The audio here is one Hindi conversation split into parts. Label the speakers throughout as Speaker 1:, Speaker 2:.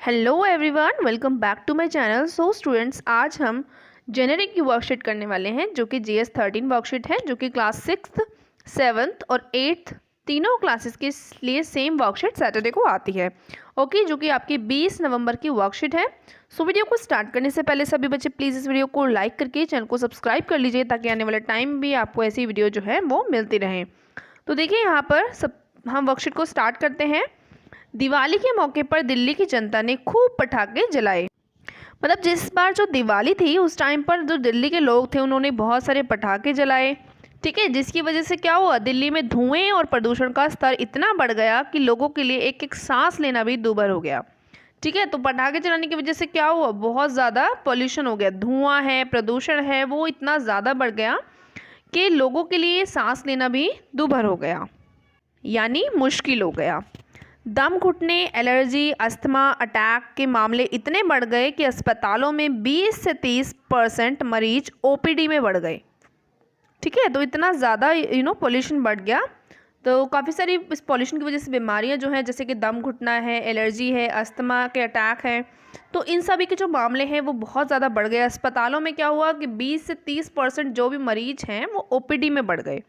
Speaker 1: Hello everyone, welcome back to my channel. So students, आज हम जेनेरिक की वर्कशीट करने वाले हैं जो कि GS 13 वर्कशीट है, जो कि क्लास 6th 7th और 8th तीनों क्लासेस के लिए सेम वर्कशीट सैटरडे को आती है। ओके, जो कि आपकी 20 नवंबर की वर्कशीट है। सो वीडियो को स्टार्ट करने से पहले सभी बच्चे प्लीज़ इस वीडियो को लाइक करके चैनल को सब्सक्राइब कर लीजिए, ताकि आने वाले टाइम भी आपको ऐसी वीडियो जो है वो मिलती रहे। तो देखिए, यहाँ पर सब हम वर्कशीट को स्टार्ट करते हैं। दिवाली के मौके पर दिल्ली की जनता ने खूब पटाखे जलाए। मतलब जिस बार जो दिवाली थी उस टाइम पर जो दिल्ली के लोग थे उन्होंने बहुत सारे पटाखे जलाए। ठीक है, जिसकी वजह से क्या हुआ, दिल्ली में धुएं और प्रदूषण का स्तर इतना बढ़ गया कि लोगों के लिए एक एक सांस लेना भी दूभर हो गया। ठीक है, तो पटाखे जलाने की वजह से क्या हुआ, बहुत ज़्यादा पॉल्यूशन हो गया, धुआं है, प्रदूषण है, वो इतना ज़्यादा बढ़ गया कि लोगों के लिए सांस लेना भी दूभर हो गया, यानी मुश्किल हो गया। दम घुटने, एलर्जी, अस्थमा, अटैक के मामले इतने बढ़ गए कि अस्पतालों में 20 से 30% मरीज OPD में बढ़ गए। ठीक है, तो इतना ज़्यादा पोल्यूशन बढ़ गया, तो काफ़ी सारी इस पोल्यूशन की वजह से बीमारियां जो हैं, जैसे कि दम घुटना है, एलर्जी है, अस्थमा के अटैक हैं, तो इन सभी के जो मामले हैं वो बहुत ज़्यादा बढ़ गए। अस्पतालों में क्या हुआ कि 20 से 30% जो भी मरीज हैं वो OPD में बढ़ गए।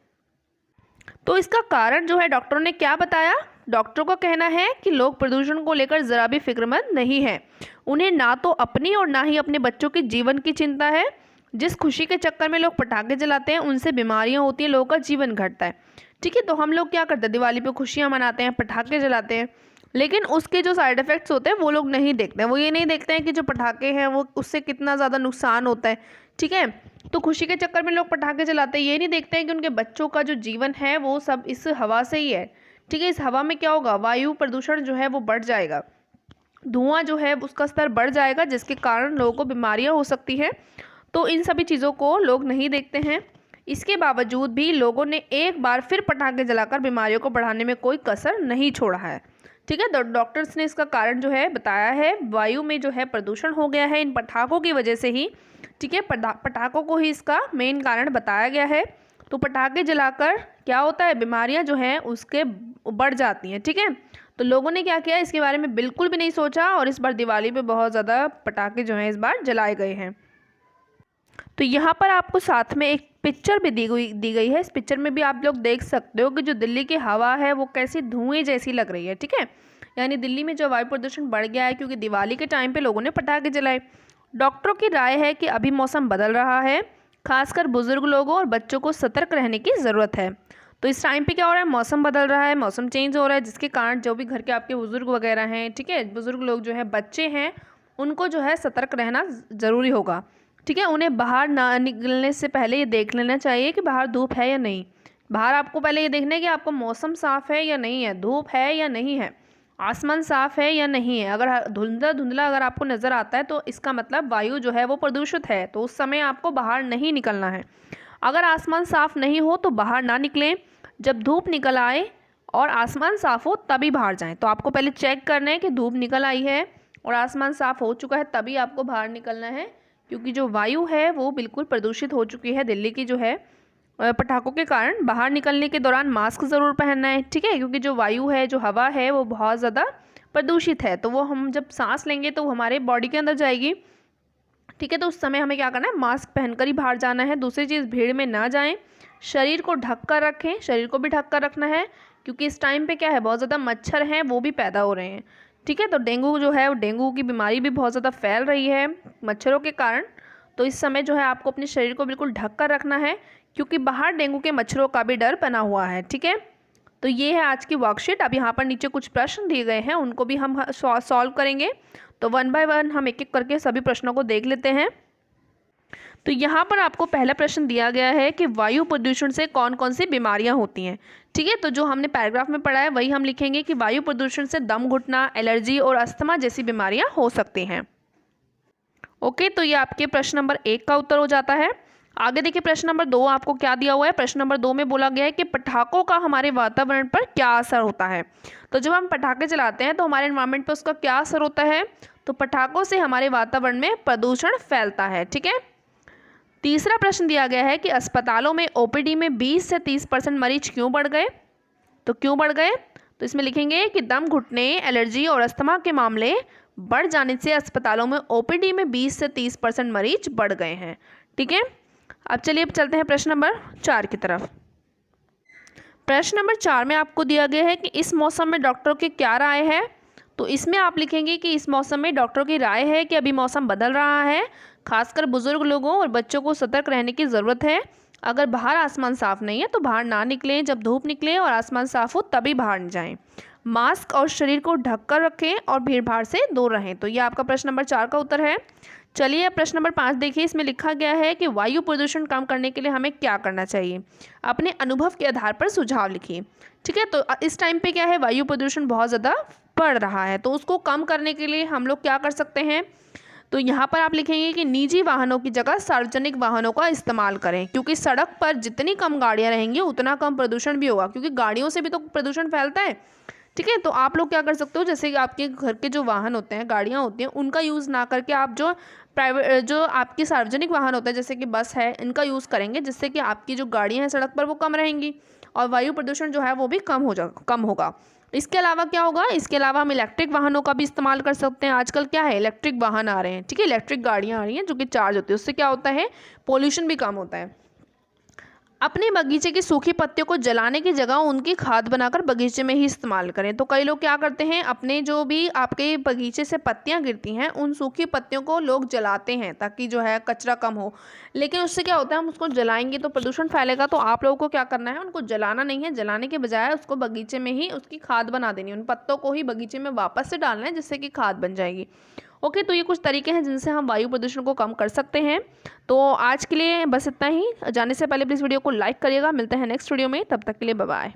Speaker 1: तो इसका कारण जो है, डॉक्टरों ने क्या बताया, डॉक्टरों का कहना है कि लोग प्रदूषण को लेकर ज़रा भी फिक्रमंद नहीं है। उन्हें ना तो अपनी और ना ही अपने बच्चों के जीवन की चिंता है। जिस खुशी के चक्कर में लोग पटाखे जलाते हैं उनसे बीमारियां होती हैं, लोगों का जीवन घटता है। ठीक है, तो हम लोग क्या करते हैं, दिवाली पे खुशियां मनाते हैं, पटाखे जलाते हैं, लेकिन उसके जो साइड इफ़ेक्ट्स होते हैं वो लोग नहीं देखते हैं। वो ये नहीं देखते हैं कि जो पटाखे हैं वो उससे कितना ज़्यादा नुकसान होता है। ठीक है, तो खुशी के चक्कर में लोग पटाखे जलाते हैं, ये नहीं देखते हैं कि उनके बच्चों का जो जीवन है वो सब इस हवा से ही है। ठीक है, इस हवा में क्या होगा, वायु प्रदूषण जो है वो बढ़ जाएगा, धुआं जो है उसका स्तर बढ़ जाएगा, जिसके कारण लोगों को बीमारियां हो सकती हैं। तो इन सभी चीज़ों को लोग नहीं देखते हैं। इसके बावजूद भी लोगों ने एक बार फिर पटाखे जलाकर बीमारियों को बढ़ाने में कोई कसर नहीं छोड़ा है। ठीक है, तो डॉक्टर्स ने इसका कारण जो है बताया है, वायु में जो है प्रदूषण हो गया है इन पटाखों की वजह से ही। ठीक है, पटाखों को ही इसका मेन कारण बताया गया है। तो पटाखे जलाकर क्या होता है, बीमारियां जो हैं उसके बढ़ जाती हैं। ठीक है, तो लोगों ने क्या किया, इसके बारे में बिल्कुल भी नहीं सोचा, और इस बार दिवाली पे बहुत ज़्यादा पटाखे जो हैं इस बार जलाए गए हैं। तो यहाँ पर आपको साथ में एक पिक्चर भी दी गई है। इस पिक्चर में भी आप लोग देख सकते हो कि जो दिल्ली की हवा है वो कैसी धुएं जैसी लग रही है। ठीक है, यानी दिल्ली में जो वायु प्रदूषण बढ़ गया है, क्योंकि दिवाली के टाइम पे लोगों ने पटाखे जलाए। डॉक्टरों की राय है कि अभी मौसम बदल रहा है, खासकर बुजुर्ग लोगों और बच्चों को सतर्क रहने की ज़रूरत है। तो इस टाइम पे क्या हो रहा है, मौसम बदल रहा है, मौसम चेंज हो रहा है, जिसके कारण जो भी घर के आपके बुजुर्ग वगैरह हैं, ठीक है, बुजुर्ग लोग जो है, बच्चे हैं, उनको जो है सतर्क रहना ज़रूरी होगा। ठीक है, उन्हें बाहर ना निकलने से पहले ये देख लेना चाहिए कि बाहर धूप है या नहीं। बाहर आपको पहले ये देखना है कि आपको मौसम साफ़ है या नहीं है, धूप है या नहीं है, आसमान साफ़ है या नहीं है। अगर धुंधला धुंधला अगर आपको नज़र आता है तो इसका मतलब वायु जो है वो प्रदूषित है, तो उस समय आपको बाहर नहीं निकलना है। अगर आसमान साफ़ नहीं हो तो बाहर ना निकलें। जब धूप निकल आए और आसमान साफ़ हो तभी बाहर जाएं। तो आपको पहले चेक करना है कि धूप निकल आई है और आसमान साफ़ हो चुका है, तभी आपको बाहर निकलना है, क्योंकि जो वायु है वो बिल्कुल प्रदूषित हो चुकी है दिल्ली की जो है पटाखों के कारण। बाहर निकलने के दौरान मास्क ज़रूर पहनना है। ठीक है, क्योंकि जो वायु है, जो हवा है, वो बहुत ज़्यादा प्रदूषित है, तो वो हम जब सांस लेंगे तो वो हमारे बॉडी के अंदर जाएगी। ठीक है, तो उस समय हमें क्या करना है, मास्क पहनकर ही बाहर जाना है। दूसरी चीज़, भीड़ में ना जाएं, शरीर को ढक कर रखें, शरीर को भी ढक कर रखना है, क्योंकि इस टाइम पे क्या है, बहुत ज़्यादा मच्छर हैं वो भी पैदा हो रहे हैं। ठीक है, तो डेंगू जो है, डेंगू की बीमारी भी बहुत ज़्यादा फैल रही है मच्छरों के कारण। तो इस समय जो है आपको अपने शरीर को बिल्कुल ढक कर रखना है, क्योंकि बाहर डेंगू के मच्छरों का भी डर बना हुआ है। ठीक है, तो ये है आज की वर्कशीट। अब यहाँ पर नीचे कुछ प्रश्न दिए गए हैं, उनको भी हम सॉल्व करेंगे। तो 1 बाय 1 हम एक एक करके सभी प्रश्नों को देख लेते हैं। तो यहाँ पर आपको पहला प्रश्न दिया गया है कि वायु प्रदूषण से कौन कौन सी बीमारियां होती हैं। ठीक है, तो जो हमने पैराग्राफ में पढ़ा है वही हम लिखेंगे कि वायु प्रदूषण से दम घुटना, एलर्जी और अस्थमा जैसी बीमारियां हो सकती हैं। ओके, तो ये आपके प्रश्न नंबर 1 का उत्तर हो जाता है। आगे देखिए, प्रश्न नंबर 2 आपको क्या दिया हुआ है। प्रश्न नंबर 2 में बोला गया है कि पटाखों का हमारे वातावरण पर क्या असर होता है। तो जब हम पटाखे चलाते हैं तो हमारे एनवायरनमेंट पर उसका क्या असर होता है, तो पटाखों से हमारे वातावरण में प्रदूषण फैलता है। ठीक है, तीसरा प्रश्न दिया गया है कि अस्पतालों में OPD में 20 से 30% मरीज क्यों बढ़ गए। तो क्यों बढ़ गए, तो इसमें लिखेंगे कि दम घुटने, एलर्जी और अस्थमा के मामले बढ़ जाने से अस्पतालों में ओपीडी में 20 से 30% मरीज बढ़ गए हैं। ठीक है, अब चलिए अब चलते हैं प्रश्न नंबर 4 की तरफ। प्रश्न नंबर 4 में आपको दिया गया है कि इस मौसम में डॉक्टरों की क्या राय है। तो इसमें आप लिखेंगे कि इस मौसम में डॉक्टरों की राय है कि अभी मौसम बदल रहा है, खासकर बुजुर्ग लोगों और बच्चों को सतर्क रहने की ज़रूरत है। अगर बाहर आसमान साफ नहीं है तो बाहर ना निकलें, जब धूप निकले और आसमान साफ हो तभी बाहर जाएं। मास्क और शरीर को ढककर रखें और भीड़ भाड़ से दूर रहें। तो ये आपका प्रश्न नंबर 4 का उत्तर है। चलिए अब प्रश्न नंबर 5 देखिए। इसमें लिखा गया है कि वायु प्रदूषण कम करने के लिए हमें क्या करना चाहिए। अपने अनुभव के आधार पर सुझाव लिखिए। ठीक है, तो इस टाइम पे क्या है, वायु प्रदूषण बहुत ज़्यादा बढ़ रहा है, तो उसको कम करने के लिए हम लोग क्या कर सकते हैं। तो यहाँ पर आप लिखेंगे कि निजी वाहनों की जगह सार्वजनिक वाहनों का इस्तेमाल करें, क्योंकि सड़क पर जितनी कम गाड़ियाँ रहेंगी उतना कम प्रदूषण भी होगा, क्योंकि गाड़ियों से भी तो प्रदूषण फैलता है। ठीक है, तो आप लोग क्या कर सकते हो, जैसे कि आपके घर के जो वाहन होते हैं, गाड़ियाँ होती हैं, उनका यूज़ ना करके आप जो प्राइवेट जो आपके सार्वजनिक वाहन होता है जैसे कि बस है, इनका यूज़ करेंगे, जिससे कि आपकी जो गाड़ियाँ हैं सड़क पर वो कम रहेंगी और वायु प्रदूषण जो है वो भी कम होगा। इसके अलावा क्या होगा, इसके अलावा हम इलेक्ट्रिक वाहनों का भी इस्तेमाल कर सकते हैं। आजकल क्या है, इलेक्ट्रिक वाहन आ रहे हैं। ठीक है, इलेक्ट्रिक गाड़ियाँ आ रही हैं जो कि चार्ज होती है, उससे क्या होता है, पोल्यूशन भी कम होता है। अपने बगीचे की सूखी पत्तियों को जलाने की जगह उनकी खाद बनाकर बगीचे में ही इस्तेमाल करें। तो कई लोग क्या करते हैं, अपने जो भी आपके बगीचे से पत्तियां गिरती हैं उन सूखी पत्तियों को लोग जलाते हैं ताकि जो है कचरा कम हो, लेकिन उससे क्या होता है, हम उसको जलाएंगे तो प्रदूषण फैलेगा। तो आप लोगों को क्या करना है, उनको जलाना नहीं है, जलाने के बजाय उसको बगीचे में ही उसकी खाद बना देनी है, उन पत्तों को ही बगीचे में वापस से डालना है, जिससे कि खाद बन जाएगी। ओके, तो ये कुछ तरीके हैं जिनसे हम वायु प्रदूषण को कम कर सकते हैं। तो आज के लिए बस इतना ही। जाने से पहले प्लीज़ वीडियो को लाइक करिएगा। मिलते हैं नेक्स्ट वीडियो में, तब तक के लिए बाय बाय।